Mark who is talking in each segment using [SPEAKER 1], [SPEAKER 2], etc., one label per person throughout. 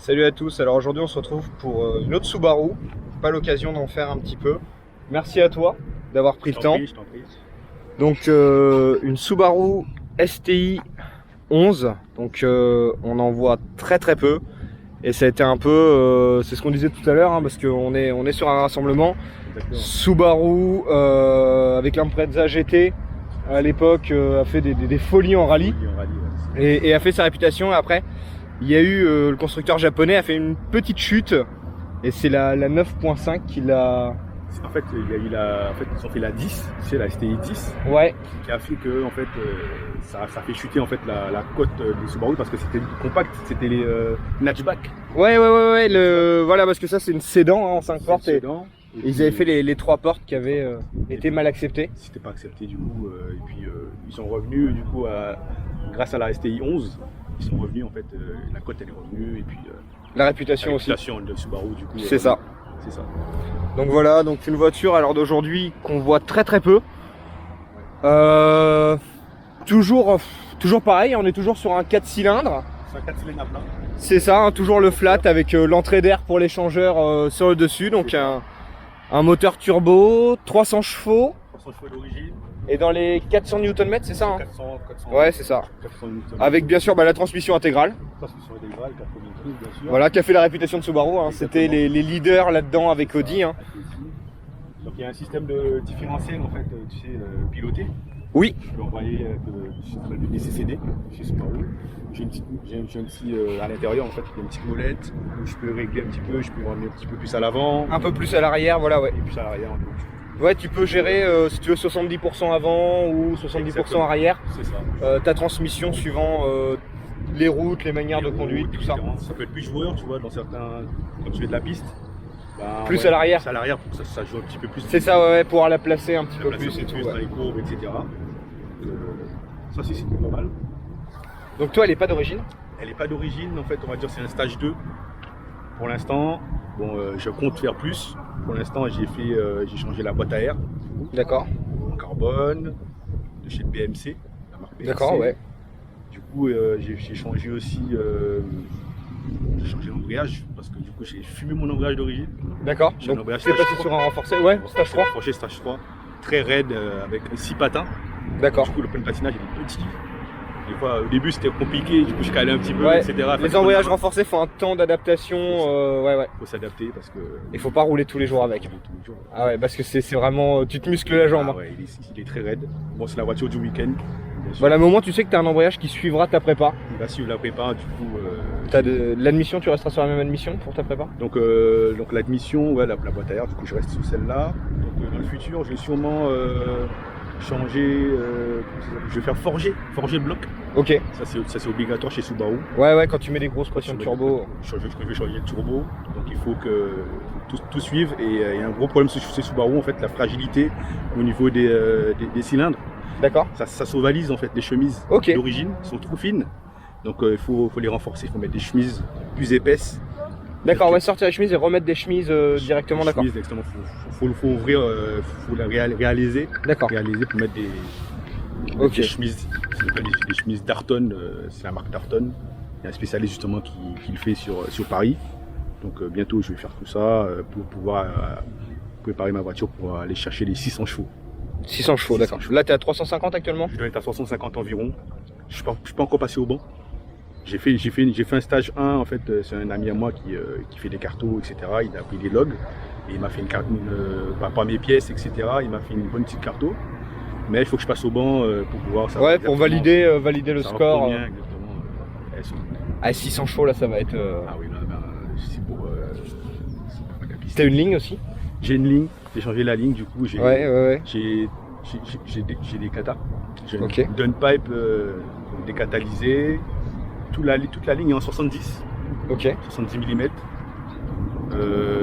[SPEAKER 1] Salut à tous, alors aujourd'hui on se retrouve pour une autre Subaru, pas l'occasion d'en faire un petit peu. Merci à toi d'avoir pris le temps.
[SPEAKER 2] Je t'en prie.
[SPEAKER 1] Donc une Subaru STI 11, donc on en voit très peu. Et ça a été un peu, c'est ce qu'on disait tout à l'heure, hein, parce qu'on est sur un rassemblement.
[SPEAKER 2] Exactement.
[SPEAKER 1] Subaru avec l'Impreza GT à l'époque a fait des folies en rallye et a fait sa réputation. Et après il y a eu le constructeur japonais a fait une petite chute et c'est la 9.5 qui l'a...
[SPEAKER 2] En fait, il y a eu ils ont fait la 10, c'est la STI 10,
[SPEAKER 1] Ouais,
[SPEAKER 2] qui a fait que ça fait chuter en fait la cote des Subaru parce que c'était compact, c'était les hatchback.
[SPEAKER 1] ouais, voilà, parce que ça c'est une sédan hein, en 5 portes et ils avaient fait les 3 portes qui avaient été mal acceptées.
[SPEAKER 2] C'était pas accepté du coup, et puis ils sont revenus du coup grâce à la STI 11, ils sont revenus en fait, la cote elle est revenue et puis
[SPEAKER 1] La réputation
[SPEAKER 2] la
[SPEAKER 1] aussi.
[SPEAKER 2] réputation de Subaru du coup.
[SPEAKER 1] C'est ça.
[SPEAKER 2] C'est ça.
[SPEAKER 1] Donc voilà, donc une voiture à l'heure d'aujourd'hui qu'on voit très peu. Toujours pareil, on est toujours sur un 4 cylindres.
[SPEAKER 2] C'est un 4 cylindres à plein.
[SPEAKER 1] C'est ça, hein, toujours le flat avec l'entrée d'air pour l'échangeur sur le dessus. Donc un moteur turbo, 300 chevaux.
[SPEAKER 2] 300 chevaux d'origine.
[SPEAKER 1] Et dans les 400 Nm, c'est ça hein
[SPEAKER 2] 400.
[SPEAKER 1] Ouais, c'est ça.
[SPEAKER 2] 400 Nm.
[SPEAKER 1] Avec bien sûr la transmission intégrale.
[SPEAKER 2] Transmission intégrale, 4 bien sûr.
[SPEAKER 1] Voilà, qui a fait la réputation de Subaru. Hein. C'était les leaders là-dedans avec Audi. Hein.
[SPEAKER 2] Donc il y a un système de différentiel en fait, tu sais, piloté.
[SPEAKER 1] Oui.
[SPEAKER 2] Je peux envoyer du DCCD chez Subaru. J'ai un petit à l'intérieur en fait, il y a une petite molette où je peux régler un petit peu, je peux ramener un petit peu plus à l'avant.
[SPEAKER 1] Un peu plus à l'arrière, voilà, ouais.
[SPEAKER 2] Et plus à l'arrière.
[SPEAKER 1] Ouais, tu peux gérer si tu veux 70% avant ou 70%
[SPEAKER 2] Exactement.
[SPEAKER 1] arrière.
[SPEAKER 2] C'est ça.
[SPEAKER 1] Ta transmission suivant les routes, les manières de conduite, tout ça.
[SPEAKER 2] Ça peut être plus joueur, tu vois, dans certains, quand tu fais de la piste. Bah,
[SPEAKER 1] Plus à l'arrière.
[SPEAKER 2] Plus à l'arrière pour que ça joue un petit peu plus.
[SPEAKER 1] C'est ça, ouais, pouvoir la placer un petit peu plus et tout.
[SPEAKER 2] Dans les courbes, etc. Ça, c'est pas mal.
[SPEAKER 1] Donc toi, elle est pas d'origine?
[SPEAKER 2] Elle n'est pas d'origine, en fait, on va dire c'est un stage 2. Pour l'instant, bon, je compte faire plus. Pour l'instant, j'ai changé la boîte à air.
[SPEAKER 1] D'accord.
[SPEAKER 2] En carbone, de chez BMC, la marque BMC.
[SPEAKER 1] D'accord, ouais.
[SPEAKER 2] Du coup, j'ai changé aussi, j'ai changé l'embrayage parce que du coup, j'ai fumé mon embrayage d'origine.
[SPEAKER 1] D'accord.
[SPEAKER 2] J'ai un
[SPEAKER 1] Donc
[SPEAKER 2] embrayage
[SPEAKER 1] c'est passé
[SPEAKER 2] stage
[SPEAKER 1] sur un renforcé, ouais, stage 3.
[SPEAKER 2] Stage 3, très raide avec 6 patins.
[SPEAKER 1] D'accord.
[SPEAKER 2] Du coup, le plein de patinage il est petit. Des fois, au début, c'était compliqué, du coup, je calais un petit peu,
[SPEAKER 1] Ouais.
[SPEAKER 2] etc.
[SPEAKER 1] Les embrayages renforcés font un temps d'adaptation, ouais.
[SPEAKER 2] Il faut s'adapter parce que.
[SPEAKER 1] Il faut pas rouler tous les jours avec. Ah ouais, parce que c'est vraiment, tu te muscles la jambe.
[SPEAKER 2] Ah ouais, il est très raide. Bon, c'est la voiture du week-end.
[SPEAKER 1] Voilà, au moment tu sais que tu as un embrayage qui suivra ta prépa.
[SPEAKER 2] Il va suivre la prépa, du coup.
[SPEAKER 1] T'as de l'admission, tu resteras sur la même admission pour ta prépa?
[SPEAKER 2] Donc l'admission, ouais, la boîte à air, du coup, je reste sur celle-là. Donc dans le futur, je vais sûrement changer. Je vais faire forger le bloc.
[SPEAKER 1] Ok.
[SPEAKER 2] Ça, c'est obligatoire chez Subaru.
[SPEAKER 1] Ouais, quand tu mets des grosses pressions de turbo.
[SPEAKER 2] Je vais changer le turbo. Donc il faut que tout suive. Et il y a un gros problème chez Subaru, en fait, la fragilité au niveau des cylindres.
[SPEAKER 1] D'accord.
[SPEAKER 2] Ça s'ovalise en fait, les chemises d'origine sont trop fines. Donc il faut les renforcer, il faut mettre des chemises plus épaisses.
[SPEAKER 1] D'accord, ouais, sortir les chemises et remettre des chemises directement, d'accord.
[SPEAKER 2] Faut ouvrir, faut la réaliser.
[SPEAKER 1] D'accord.
[SPEAKER 2] Réaliser pour mettre des chemises, des chemises Darton, c'est la marque Darton. Il y a un spécialiste justement qui le fait sur Paris. Donc bientôt je vais faire tout ça pour pouvoir préparer ma voiture pour aller chercher les 600 chevaux.
[SPEAKER 1] 600 chevaux, d'accord. Là, tu es à 350 actuellement?
[SPEAKER 2] Je dois être à 350 environ. Je ne suis pas encore passé au banc. J'ai fait un stage 1, en fait, c'est un ami à moi qui fait des cartos, etc. Il a pris des logs et il m'a fait une carte, par rapport à mes pièces, etc. Il m'a fait une bonne petite carto. Mais il faut que je passe au banc pour pouvoir savoir.
[SPEAKER 1] Ouais, pour valider le score.
[SPEAKER 2] Combien exactement.
[SPEAKER 1] 600 chevaux, là, ça va être.
[SPEAKER 2] Ah oui, là, c'est pour ma capacité.
[SPEAKER 1] T'as une ligne aussi?
[SPEAKER 2] J'ai une ligne, j'ai changé la ligne, du coup, j'ai des katas. J'ai une downpipe décatalysée. Toute la ligne est en 70.
[SPEAKER 1] Ok.
[SPEAKER 2] 70 mm.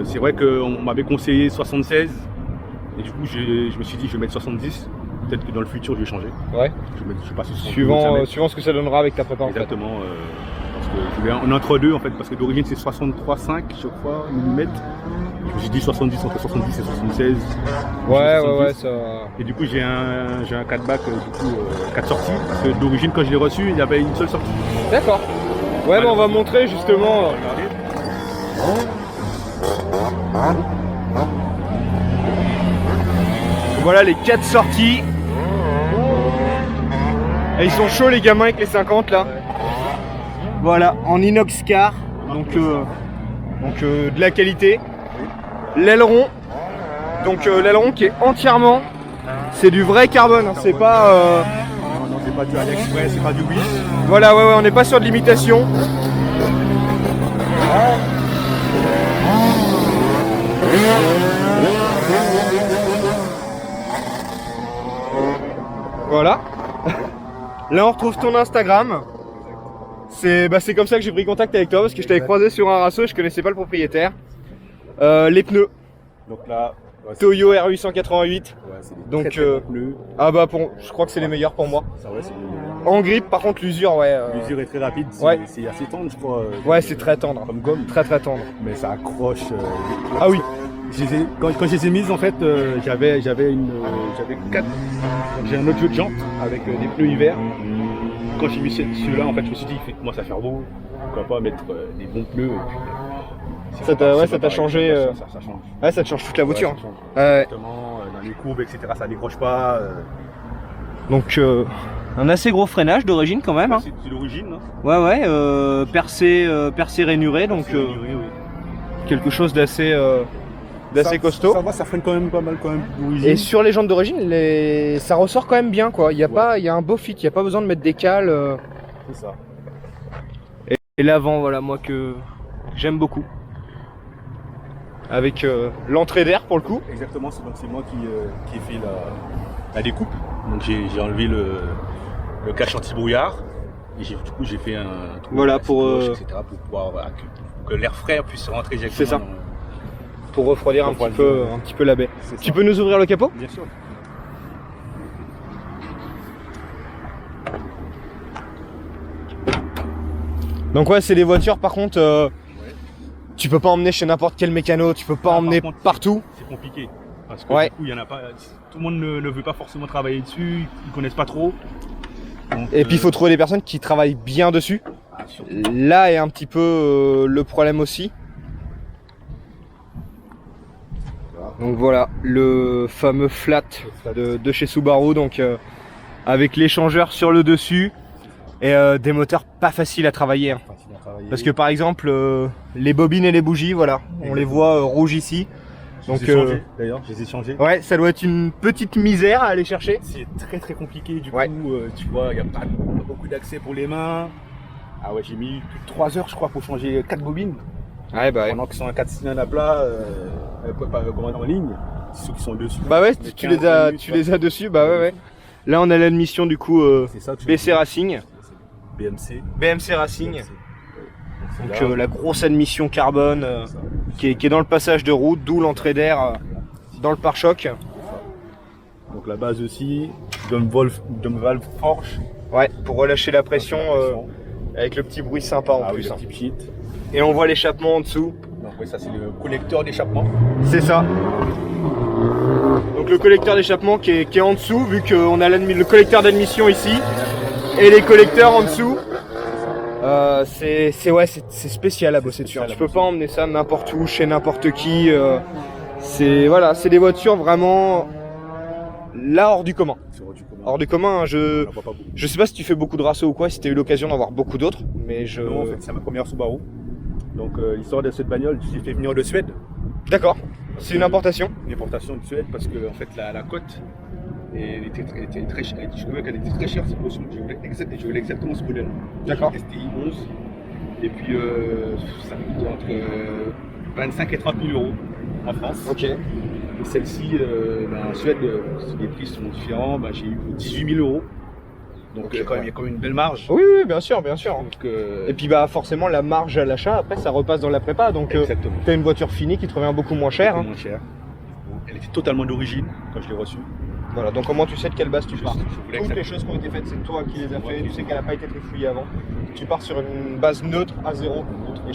[SPEAKER 2] C'est vrai qu'on m'avait conseillé 76. Et du coup, je me suis dit, je vais mettre 70. Peut-être que dans le futur, je vais changer.
[SPEAKER 1] Ouais.
[SPEAKER 2] Je vais passer sur
[SPEAKER 1] suivant ce que ça donnera avec ta prépa.
[SPEAKER 2] Exactement. Parce que je vais en entre deux, en fait, parce que d'origine, c'est 63,5, je crois, mm. Je me suis dit 70, entre 70 et 76.
[SPEAKER 1] Ouais, ça.
[SPEAKER 2] Et du coup, j'ai un 4-bac, 4 sorties. Parce que d'origine, quand je l'ai reçu, il y avait une seule sortie.
[SPEAKER 1] D'accord. Ouais, on va montrer justement.
[SPEAKER 2] Regardez.
[SPEAKER 1] Voilà les 4 sorties. Et ils sont chauds les gamins avec les 50 là. Voilà, en inox car, donc de la qualité. L'aileron, donc l'aileron qui est entièrement, c'est du vrai carbone, hein, c'est pas...
[SPEAKER 2] Non, c'est pas du AliExpress, c'est pas du Wish.
[SPEAKER 1] Voilà, ouais, on n'est pas sur de l'imitation. Voilà. Là on retrouve ton Instagram. C'est comme ça que j'ai pris contact avec toi parce que je t'avais croisé sur un rasso et je connaissais pas le propriétaire. Les pneus.
[SPEAKER 2] Donc là, ouais,
[SPEAKER 1] Toyo R888.
[SPEAKER 2] ouais, c'est des
[SPEAKER 1] Donc,
[SPEAKER 2] très, très bons pneus.
[SPEAKER 1] Ah bah je crois que c'est les meilleurs pour moi.
[SPEAKER 2] Ça, ouais, c'est
[SPEAKER 1] En grippe par contre l'usure ouais.
[SPEAKER 2] l'usure est très rapide,
[SPEAKER 1] Ouais.
[SPEAKER 2] c'est assez tendre je crois.
[SPEAKER 1] Ouais c'est très tendre.
[SPEAKER 2] Comme gomme.
[SPEAKER 1] Très très tendre.
[SPEAKER 2] Mais ça accroche.
[SPEAKER 1] Ah oui.
[SPEAKER 2] Quand je les ai mises en fait, j'avais 4. J'ai un autre jeu de jantes avec des pneus hiver. Quand j'ai mis celui-là en fait je me suis dit il commence à faire beau. Pourquoi pas mettre des bons pneus et puis,
[SPEAKER 1] Ça t'a changé.
[SPEAKER 2] Ça change.
[SPEAKER 1] Ouais ça te change toute la voiture.
[SPEAKER 2] Ouais, ça change.
[SPEAKER 1] Ouais.
[SPEAKER 2] Exactement, dans les courbes etc ça décroche pas.
[SPEAKER 1] Donc un assez gros freinage d'origine quand même. Hein.
[SPEAKER 2] C'est l'origine. Hein.
[SPEAKER 1] Ouais percé rainuré donc
[SPEAKER 2] Oui.
[SPEAKER 1] quelque chose d'assez costaud.
[SPEAKER 2] Ça va, ça freine quand même pas mal quand même d'origine.
[SPEAKER 1] Et sur les jantes d'origine, ça ressort quand même bien quoi. Il y a un beau fit, il y a pas besoin de mettre des cales.
[SPEAKER 2] C'est ça.
[SPEAKER 1] Et l'avant voilà moi que j'aime beaucoup. Avec l'entrée d'air pour le coup.
[SPEAKER 2] Exactement, c'est moi qui ai fait la découpe. Donc j'ai enlevé le cache anti-brouillard. Et du coup j'ai fait un trou
[SPEAKER 1] voilà pour
[SPEAKER 2] etc. pour pouvoir que l'air frais puisse rentrer directement.
[SPEAKER 1] C'est ça. Pour refroidir un petit peu la baie. Tu peux nous ouvrir le capot?
[SPEAKER 2] Bien sûr.
[SPEAKER 1] Donc ouais c'est des voitures par contre tu peux pas emmener chez n'importe quel mécano, tu peux pas emmener partout.
[SPEAKER 2] C'est compliqué. Parce que
[SPEAKER 1] ouais.
[SPEAKER 2] Du coup il y en a pas. Tout le monde ne veut pas forcément travailler dessus, ils connaissent pas trop. Donc,
[SPEAKER 1] et puis il faut trouver des personnes qui travaillent bien dessus. Là est un petit peu le problème aussi. Donc voilà, le fameux flat de chez Subaru, donc avec l'échangeur sur le dessus et des moteurs pas faciles à travailler. Hein. Parce que par exemple, les bobines et les bougies, voilà, on les voit rouges ici. Donc
[SPEAKER 2] d'ailleurs, je les ai changés.
[SPEAKER 1] Ouais, ça doit être une petite misère à aller chercher.
[SPEAKER 2] C'est très très compliqué du
[SPEAKER 1] ouais.
[SPEAKER 2] coup, tu vois, il n'y a pas beaucoup d'accès pour les mains. Ah ouais, j'ai mis plus de 3 heures je crois pour changer 4 bobines.
[SPEAKER 1] Ouais, bah ouais.
[SPEAKER 2] Pendant qu'ils sont à 4 cylindres à plat, pas commander en ligne, c'est ceux qui sont dessus.
[SPEAKER 1] Bah ouais, tu les as dessus, bah ouais. Là on a l'admission du coup BC Racing. BMC Racing. Donc la grosse admission carbone qui est dans le passage de route, d'où l'entrée d'air dans le pare-choc.
[SPEAKER 2] Donc la base aussi, drum valve Porsche.
[SPEAKER 1] Ouais, pour relâcher la pression avec le petit bruit sympa en plus.
[SPEAKER 2] Oui, le petit pchit.
[SPEAKER 1] Et on voit l'échappement en dessous.
[SPEAKER 2] Donc oui, ça c'est le collecteur d'échappement.
[SPEAKER 1] C'est ça. Donc le collecteur d'échappement qui est en dessous, vu qu'on a le collecteur d'admission ici et les collecteurs en dessous. C'est spécial à bosser dessus. Tu peux pas emmener ça n'importe où, chez n'importe qui. C'est des voitures vraiment là hors du commun. Hors du commun, je sais pas si tu fais beaucoup de rassos ou quoi, si tu as eu l'occasion d'en voir beaucoup d'autres, mais
[SPEAKER 2] Non, en fait, c'est ma première Subaru. Donc l'histoire de cette bagnole, je l'ai fait venir de Suède.
[SPEAKER 1] D'accord, c'est une importation.
[SPEAKER 2] Une importation de Suède parce que en fait la cote elle était très chère. Je trouvais qu'elle était très chère cette voiture. Je voulais exactement ce modèle.
[SPEAKER 1] D'accord.
[SPEAKER 2] STI 11. Et puis ça coûte entre 25 et 30 000 euros en France.
[SPEAKER 1] Ok.
[SPEAKER 2] Et celle-ci, en Suède, les prix sont différents. J'ai eu 18 000 euros. Donc
[SPEAKER 1] okay,
[SPEAKER 2] il y a quand même une belle marge.
[SPEAKER 1] Oui, bien sûr. Donc, et puis forcément la marge à l'achat, après ça repasse dans la prépa. Donc tu as une voiture finie qui te revient beaucoup moins cher.
[SPEAKER 2] Moins cher. Elle était totalement d'origine quand je l'ai reçue.
[SPEAKER 1] Voilà, donc comment tu sais de quelle base tu pars? Toutes les choses qui ont été faites, c'est toi qui les as fait, tu sais qu'elle n'a pas été trifouillée avant. Tu pars sur une base neutre à zéro. Et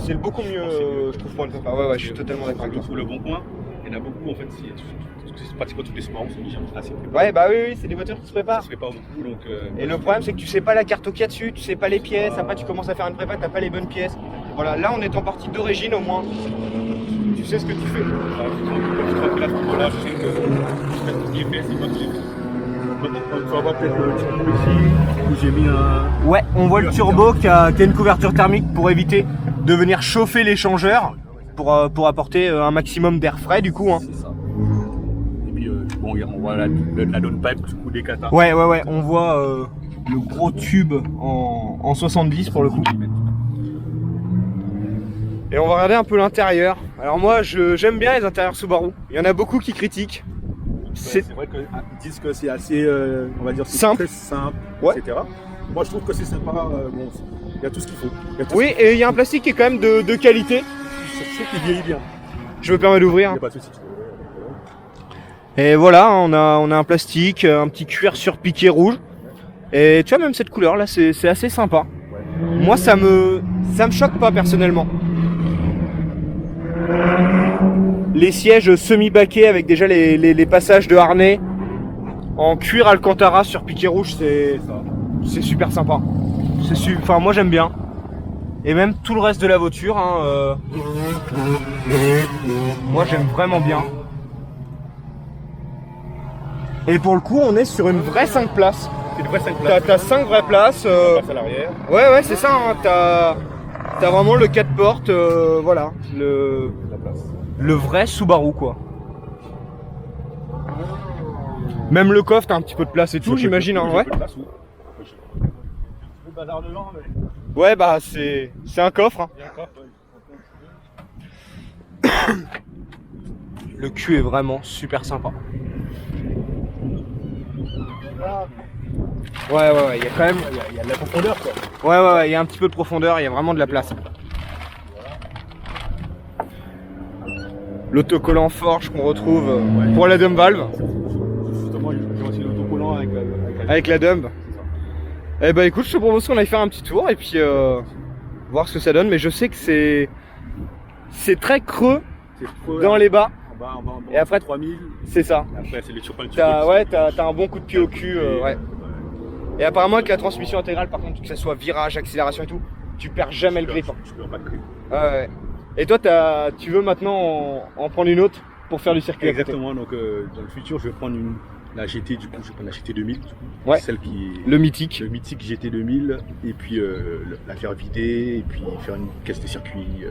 [SPEAKER 1] c'est beaucoup mieux, je trouve, pour une prépa. Ouais, je suis totalement d'accord avec toi.
[SPEAKER 2] Sur le bon coin, il y en a beaucoup en fait, pratiquement tous les sports sont déjà assez préparés.
[SPEAKER 1] Ouais, bah oui, c'est des voitures qui se
[SPEAKER 2] Ça
[SPEAKER 1] préparent.
[SPEAKER 2] se prépare beaucoup, donc.
[SPEAKER 1] Et le problème, c'est que tu sais pas la carte qu'il y a dessus, tu sais pas les pièces, après tu commences à faire une prépa, t'as pas les bonnes pièces. Voilà, là on est en partie d'origine au moins. Tu sais ce que tu fais.
[SPEAKER 2] Voilà, je sais que ce qui est fait, c'est pas que j'ai fait. Maintenant, il faut avoir peut-être le turbo ici, où j'ai mis un.
[SPEAKER 1] Ouais, on voit le turbo qui a une couverture thermique pour éviter de venir chauffer l'échangeur, pour apporter un maximum d'air frais du coup. Hein.
[SPEAKER 2] C'est ça. Et puis, bon, on voit la downpipe du coup des katas.
[SPEAKER 1] Ouais, on voit le gros tube en 70 pour le coup. Et on va regarder un peu l'intérieur. Alors moi j'aime bien les intérieurs Subaru. Il y en a beaucoup qui critiquent.
[SPEAKER 2] C'est vrai qu'ils disent que c'est assez, on va dire,
[SPEAKER 1] simple.
[SPEAKER 2] Très simple,
[SPEAKER 1] Ouais.
[SPEAKER 2] etc. Moi je trouve que c'est sympa, bon, il y a tout ce qu'il faut.
[SPEAKER 1] Oui, et il y a un plastique qui est quand même de qualité.
[SPEAKER 2] Je trouve qu'il vieillit bien.
[SPEAKER 1] Je me permets
[SPEAKER 2] Il
[SPEAKER 1] d'ouvrir.
[SPEAKER 2] n'y a pas de souci.
[SPEAKER 1] Et voilà, on a un plastique, un petit cuir surpiqué rouge. Et tu vois, même cette couleur là, c'est assez sympa.
[SPEAKER 2] Ouais.
[SPEAKER 1] Moi ça me choque pas personnellement. Les sièges semi-baquets avec déjà les passages de harnais en cuir Alcantara sur piqué rouge, c'est super sympa. Enfin moi j'aime bien. Et même tout le reste de la voiture, hein, moi j'aime vraiment bien. Et pour le coup on est sur une vraie 5 places.
[SPEAKER 2] C'est une vraie 5 places.
[SPEAKER 1] T'as 5 vraies places.
[SPEAKER 2] On passe à l'arrière.
[SPEAKER 1] Ouais c'est ça, hein, t'as vraiment le 4 portes, voilà.
[SPEAKER 2] La place.
[SPEAKER 1] Le vrai Subaru quoi. Même le coffre t'as un petit peu de place et tout j'imagine hein, ouais.
[SPEAKER 2] Le bazar devant, mais.
[SPEAKER 1] Ouais bah c'est un coffre hein.
[SPEAKER 2] Il y a un coffre,
[SPEAKER 1] Le cul est vraiment super sympa. Ouais il y a quand même.
[SPEAKER 2] Il y a de la profondeur quoi.
[SPEAKER 1] Ouais il y a un petit peu de profondeur, il y a vraiment de la place. L'autocollant Forge qu'on retrouve pour la dump valve.
[SPEAKER 2] Justement, j'ai aussi l'autocollant
[SPEAKER 1] Avec la dump. Eh bah écoute, je te propose qu'on aille faire un petit tour et puis voir ce que ça donne. Mais je sais que c'est très creux dans les bas.
[SPEAKER 2] En bas,
[SPEAKER 1] Et après
[SPEAKER 2] 3000.
[SPEAKER 1] C'est ça.
[SPEAKER 2] Après c'est les turbo.
[SPEAKER 1] T'as un bon coup de pied au cul. Ouais. Et apparemment avec la transmission intégrale, par contre, que ça soit virage, accélération et tout, tu perds jamais le grip.
[SPEAKER 2] Tu perds pas de grip.
[SPEAKER 1] Ouais. Et toi, tu veux maintenant en prendre une autre pour faire du circuit.
[SPEAKER 2] Exactement, donc dans le futur, je vais prendre la GT, du coup, je vais prendre la GT 2000, du coup,
[SPEAKER 1] Ouais.
[SPEAKER 2] celle qui
[SPEAKER 1] Le mythique.
[SPEAKER 2] le mythique GT 2000, et puis la faire vider, et puis faire une caisse de circuit,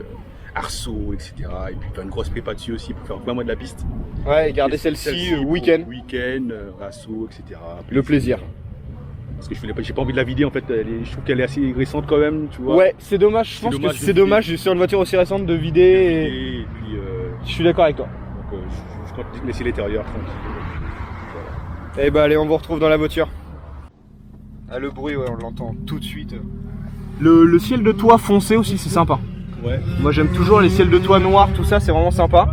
[SPEAKER 2] arceau, etc. Et puis faire une grosse prépa dessus aussi pour faire vraiment de la piste.
[SPEAKER 1] Ouais, et garder celle-ci week-end.
[SPEAKER 2] Week-end, arceau, etc.
[SPEAKER 1] Le plaisir.
[SPEAKER 2] Parce que j'ai pas envie de la vider en fait, je trouve qu'elle est assez récente quand même, tu vois.
[SPEAKER 1] Ouais, c'est dommage, je pense que c'est dommage sur une voiture aussi récente de vider.
[SPEAKER 2] Et puis,
[SPEAKER 1] Je suis d'accord avec toi.
[SPEAKER 2] donc, je compte laisser l'intérieur tranquille.
[SPEAKER 1] Et bah allez, on vous retrouve dans la voiture. Ah le bruit, ouais, on l'entend tout de suite. Le ciel de toit foncé aussi, c'est sympa.
[SPEAKER 2] Ouais.
[SPEAKER 1] Moi j'aime toujours les ciels de toit noirs, tout ça, c'est vraiment sympa.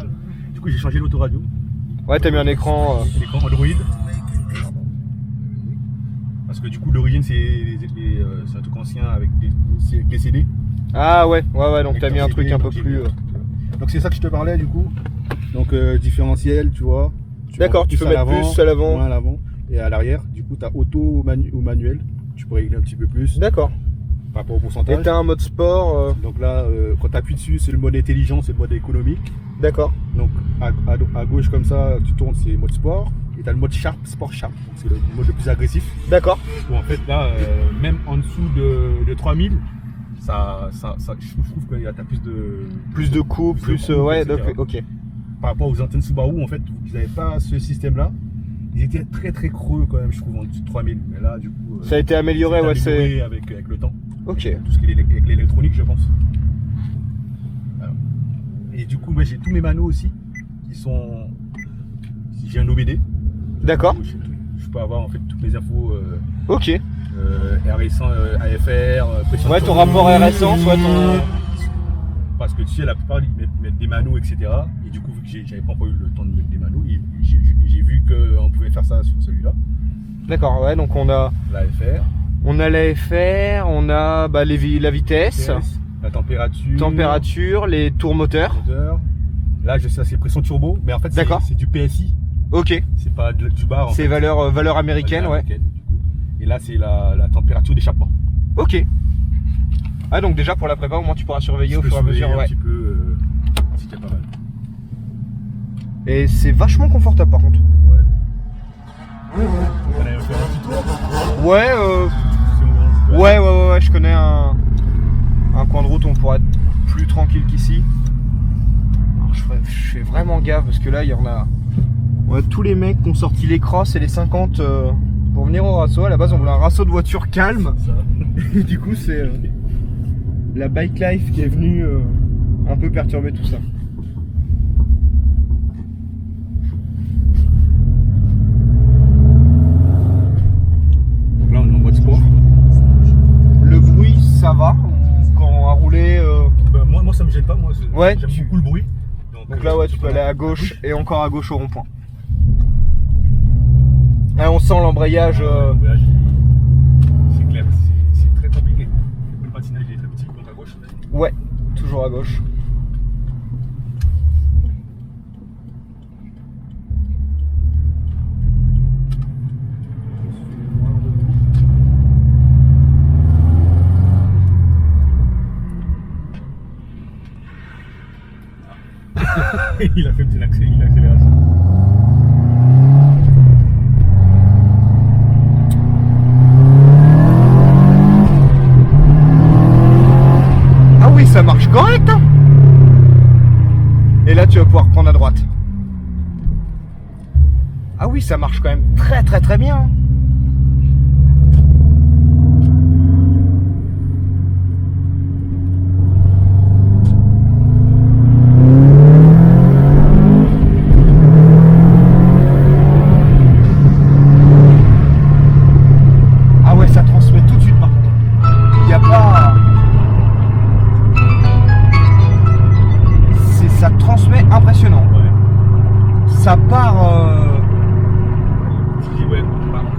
[SPEAKER 2] Du coup j'ai changé l'autoradio.
[SPEAKER 1] Ouais, t'as mis un écran.
[SPEAKER 2] L'écran Android. Parce que du coup l'origine c'est un truc ancien avec des CD.
[SPEAKER 1] Ah ouais, donc t'as mis un truc un peu
[SPEAKER 2] donc,
[SPEAKER 1] plus.
[SPEAKER 2] Donc c'est ça que je te parlais du coup. Donc différentiel, tu vois.
[SPEAKER 1] D'accord, tu peux mettre plus à l'avant.
[SPEAKER 2] Moins à l'avant et à l'arrière. Du coup t'as auto ou manuel. Tu peux régler un petit peu plus
[SPEAKER 1] D'accord.
[SPEAKER 2] par rapport au pourcentage.
[SPEAKER 1] Et t'as un mode sport.
[SPEAKER 2] Donc là quand tu appuies dessus c'est le mode intelligent, c'est le mode économique.
[SPEAKER 1] D'accord.
[SPEAKER 2] Donc à gauche comme ça tu tournes, c'est mode sport. Et t'as le mode Sharp, Sport Sharp, donc c'est le mode le plus agressif.
[SPEAKER 1] D'accord.
[SPEAKER 2] Où en fait là, même en dessous de 3000, je trouve que t'as
[SPEAKER 1] Plus de coups, plus. Ouais, donc, ok.
[SPEAKER 2] Par rapport aux antennes Subaru, en fait, ils n'avaient pas ce système-là. Ils étaient très très creux quand même, je trouve, en dessous de 3000. Mais là, du coup.
[SPEAKER 1] Ça a été amélioré, ouais, c'est.
[SPEAKER 2] Avec le temps.
[SPEAKER 1] Ok.
[SPEAKER 2] Tout ce qui est avec l'électronique, je pense. Voilà. Et du coup, j'ai tous mes manos aussi, qui sont. J'ai un OBD.
[SPEAKER 1] D'accord.
[SPEAKER 2] Je peux avoir en fait toutes mes infos
[SPEAKER 1] Ok.
[SPEAKER 2] RS1, AFR, pression.
[SPEAKER 1] Ouais, ton rapport RS1, soit ton.
[SPEAKER 2] Parce que tu sais, la plupart ils mettent des manos, etc. Et du coup, vu que j'avais pas encore eu le temps de mettre des manos, j'ai vu qu'on pouvait faire ça sur celui-là.
[SPEAKER 1] D'accord, ouais, donc on a.
[SPEAKER 2] L'AFR.
[SPEAKER 1] On a l'AFR, on a bah, la vitesse,
[SPEAKER 2] la
[SPEAKER 1] température, les tours moteurs.
[SPEAKER 2] Là, je sais, c'est pression turbo, mais en fait, c'est du PSI.
[SPEAKER 1] Ok.
[SPEAKER 2] C'est pas du bar.
[SPEAKER 1] C'est valeur américaine, ouais.
[SPEAKER 2] Du coup. Et là, c'est la température d'échappement.
[SPEAKER 1] Ok. Ah, donc déjà pour la prépa, au moins tu pourras surveiller au fur et à mesure.
[SPEAKER 2] Un petit peu, c'était pas mal.
[SPEAKER 1] Et c'est vachement confortable par contre.
[SPEAKER 2] Ouais. On allait faire un petit tour.
[SPEAKER 1] Ouais, je connais un coin de route où on pourrait être plus tranquille qu'ici. Alors je fais vraiment gaffe parce que là il y en a. On a tous les mecs qui ont sorti les crosses et les 50 pour venir au rasso. À la base on voulait un rasso de voiture calme. Et du coup c'est la bike life qui est venue un peu perturber tout ça.
[SPEAKER 2] Là on est en mode sport.
[SPEAKER 1] Le bruit ça va quand à rouler
[SPEAKER 2] Bah, moi ça me gêne pas, moi
[SPEAKER 1] ouais,
[SPEAKER 2] j'aime beaucoup le bruit.
[SPEAKER 1] Donc là ouais tu peux aller à gauche et encore à gauche au rond-point. Là, on sent l'embrayage.
[SPEAKER 2] C'est clair, c'est très compliqué. Le patinage est très petit, donc à gauche.
[SPEAKER 1] Ouais, toujours à gauche.
[SPEAKER 2] Il a fait une accélération.
[SPEAKER 1] Ah oui, ça marche correct hein. Et là tu vas pouvoir prendre à droite. Ah oui, ça marche quand même très bien hein. Ah ouais, ça transmet tout de suite par contre. Il n'y a pas... Ça transmet impressionnant.
[SPEAKER 2] Ouais.
[SPEAKER 1] Ça part...
[SPEAKER 2] Je dis ouais,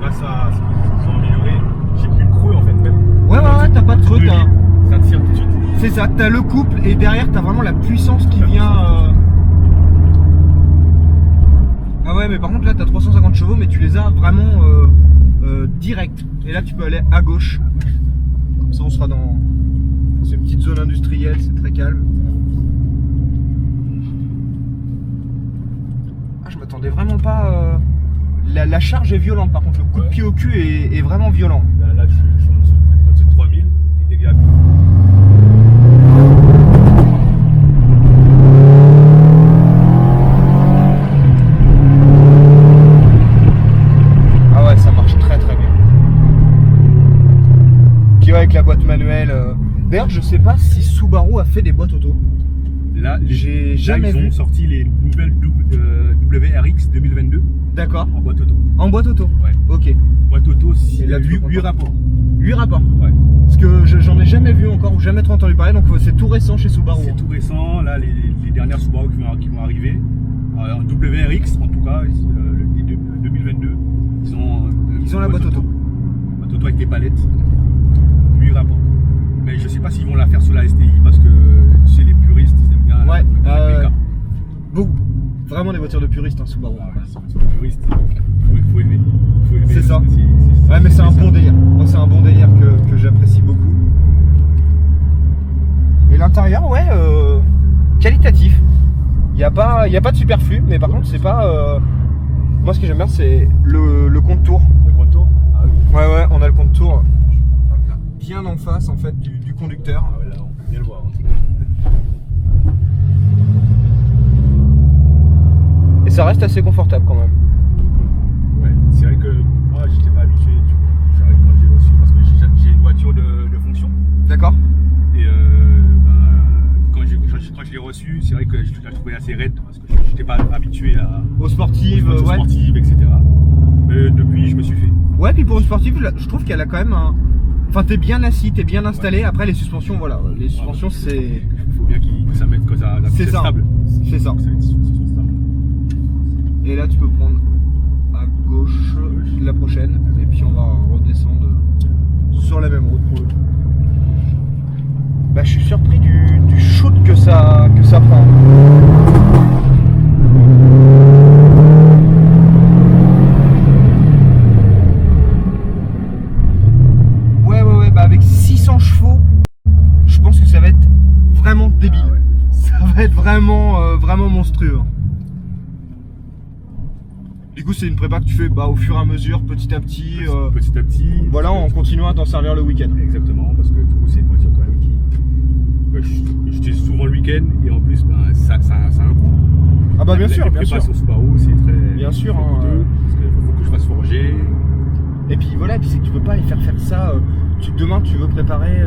[SPEAKER 2] grâce à ce qu'ils ont amélioré, j'ai plus le creux en fait même.
[SPEAKER 1] Ouais, t'as pas de creux,
[SPEAKER 2] ça tire tout de suite.
[SPEAKER 1] C'est ça, t'as le couple et derrière t'as vraiment la puissance qui vient... Ah ouais, mais par contre là t'as 350 chevaux mais tu les as vraiment direct. Et là tu peux aller à gauche. Comme ça on sera dans une petite zone industrielle, c'est très calme. Ah, je m'attendais vraiment pas... La charge est violente par contre, le coup de pied au cul est vraiment violent.
[SPEAKER 2] Là je suis en dessous, au-dessus de 3000 et dégâts.
[SPEAKER 1] Ah ouais, ça marche très bien. Qui va avec la boîte manuelle. D'ailleurs, je sais pas si Subaru a fait des boîtes auto.
[SPEAKER 2] Là,
[SPEAKER 1] ils
[SPEAKER 2] ont sorti les nouvelles WRX 2022.
[SPEAKER 1] D'accord.
[SPEAKER 2] En boîte auto.
[SPEAKER 1] En boîte auto.
[SPEAKER 2] Ouais.
[SPEAKER 1] Ok.
[SPEAKER 2] Boîte auto, il y a
[SPEAKER 1] 8
[SPEAKER 2] rapports.
[SPEAKER 1] 8 rapports.
[SPEAKER 2] Ouais.
[SPEAKER 1] Parce que j'en ai jamais vu encore ou jamais trop entendu parler, donc c'est tout récent chez Subaru.
[SPEAKER 2] C'est tout récent. Là, les dernières Subaru qui vont arriver, en WRX en tout cas, les 2022, ils ont
[SPEAKER 1] la boîte auto.
[SPEAKER 2] Boîte auto avec des palettes. 8 rapports. Mais je sais pas s'ils vont la faire sur la STI parce que tu sais, les puristes ils aiment bien.
[SPEAKER 1] Ouais.
[SPEAKER 2] PK.
[SPEAKER 1] Beaucoup. Vraiment des voitures de puristes en Subaru.
[SPEAKER 2] Les puristes, faut aimer.
[SPEAKER 1] C'est ça. Ouais, mais c'est un bon délire. Moi, c'est un bon délire que j'apprécie beaucoup. Et l'intérieur, ouais, qualitatif. Il n'y a pas de superflu, mais par contre, c'est pas. Moi, ce que j'aime bien, c'est le compte-tour.
[SPEAKER 2] Le compte-tour. Ah oui.
[SPEAKER 1] Ouais, on a le compte-tour bien en face en fait du conducteur.
[SPEAKER 2] Ah ouais, là, on peut bien le voir.
[SPEAKER 1] Et ça reste assez confortable quand même.
[SPEAKER 2] Ouais, c'est vrai que moi j'étais pas habitué quand j'ai reçu parce que j'ai une voiture de fonction.
[SPEAKER 1] D'accord.
[SPEAKER 2] Et quand je l'ai reçu, c'est vrai que je la trouvais assez raide parce que je n'étais pas habitué
[SPEAKER 1] aux sportives,
[SPEAKER 2] aux sportives, etc. Mais depuis je me suis fait.
[SPEAKER 1] Ouais, puis pour une sportive, je trouve qu'elle a quand même un... Enfin, t'es bien assis, t'es bien installé. Ouais. Après, les suspensions, voilà. Les suspensions, c'est...
[SPEAKER 2] Il faut bien que ça mette
[SPEAKER 1] c'est ça.
[SPEAKER 2] Stable.
[SPEAKER 1] C'est ça. Et là, tu peux prendre à gauche la prochaine. Et puis, on va redescendre sur la même route pour le coup. Bah, je suis surpris du shoot que ça prend. vraiment monstrueux. Du coup, c'est une prépa que tu fais au fur et à mesure, petit à petit.
[SPEAKER 2] Petit à petit.
[SPEAKER 1] Voilà, en continuant à t'en servir le week-end.
[SPEAKER 2] Exactement, parce que du coup, c'est une voiture quand même qui. J'utilise souvent le week-end et en plus, ça a un coût.
[SPEAKER 1] Ah bah bien sûr, bien sûr.
[SPEAKER 2] Sur Subaru, c'est très.
[SPEAKER 1] Bien sûr.
[SPEAKER 2] Coûteux, parce qu'il faut que je fasse forger.
[SPEAKER 1] Et puis voilà, c'est que tu peux pas aller faire ça. Demain, tu veux préparer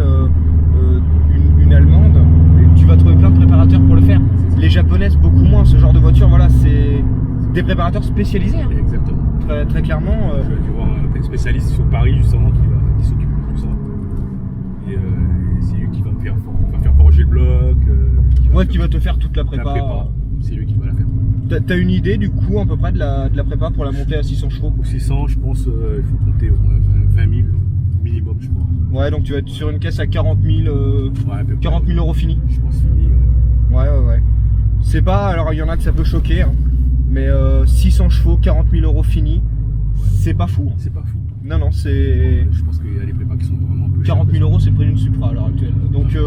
[SPEAKER 1] une allemande, et tu vas trouver plein de préparateurs pour le faire. Les japonaises, beaucoup moins. Ce genre de voiture, voilà, c'est des préparateurs spécialisés. Hein.
[SPEAKER 2] Exactement.
[SPEAKER 1] Très, très clairement.
[SPEAKER 2] Je vais aller voir un spécialiste sur Paris justement qui s'occupe de tout ça. Et c'est lui qui va me faire forger le bloc.
[SPEAKER 1] Qui va te faire toute la prépa.
[SPEAKER 2] C'est lui qui va la faire.
[SPEAKER 1] T'as une idée du coup à peu près de la prépa pour la montée à 600 chevaux?
[SPEAKER 2] Pour 600, je pense il faut compter au moins 20 000 minimum, je crois.
[SPEAKER 1] Ouais, donc tu vas être sur une caisse à 40 000 euros fini.
[SPEAKER 2] Je pense fini.
[SPEAKER 1] Ouais. C'est pas, alors il y en a que ça peut choquer, hein, mais 600 chevaux, 40 000 euros fini, c'est pas fou.
[SPEAKER 2] C'est pas fou.
[SPEAKER 1] Non, c'est.
[SPEAKER 2] Je pense qu'il y a des prépas qui sont vraiment peu
[SPEAKER 1] 40 000 euros, c'est le prix d'une Supra à l'heure actuelle. Donc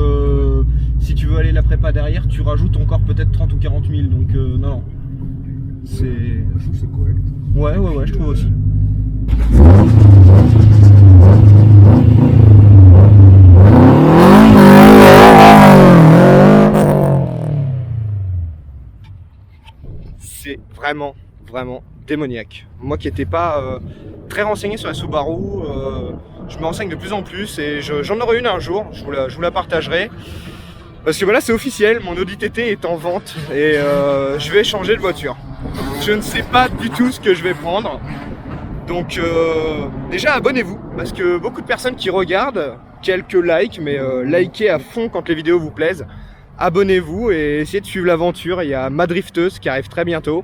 [SPEAKER 1] si tu veux aller la prépa derrière, tu rajoutes encore peut-être 30 ou 40 000. Donc non. C'est.
[SPEAKER 2] Je trouve que c'est correct.
[SPEAKER 1] Ouais, je trouve aussi. C'est vraiment démoniaque. Moi qui n'étais pas très renseigné sur la Subaru, je me renseigne de plus en plus et j'en aurai une un jour, je vous la partagerai. Parce que voilà, c'est officiel, mon Audi TT est en vente et je vais changer de voiture. Je ne sais pas du tout ce que je vais prendre. Donc déjà abonnez-vous, parce que beaucoup de personnes qui regardent, quelques likes, mais likez à fond quand les vidéos vous plaisent. Abonnez-vous et essayez de suivre l'aventure, il y a ma drifteuse qui arrive très bientôt.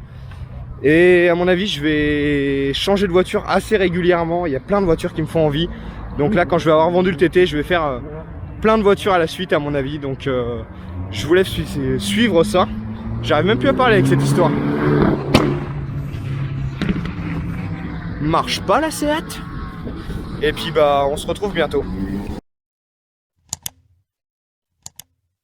[SPEAKER 1] Et à mon avis, je vais changer de voiture assez régulièrement, il y a plein de voitures qui me font envie. Donc là, quand je vais avoir vendu le TT, je vais faire plein de voitures à la suite à mon avis. Donc je vous laisse suivre ça. J'arrive même plus à parler avec cette histoire. Marche pas la Seat. Et puis on se retrouve bientôt.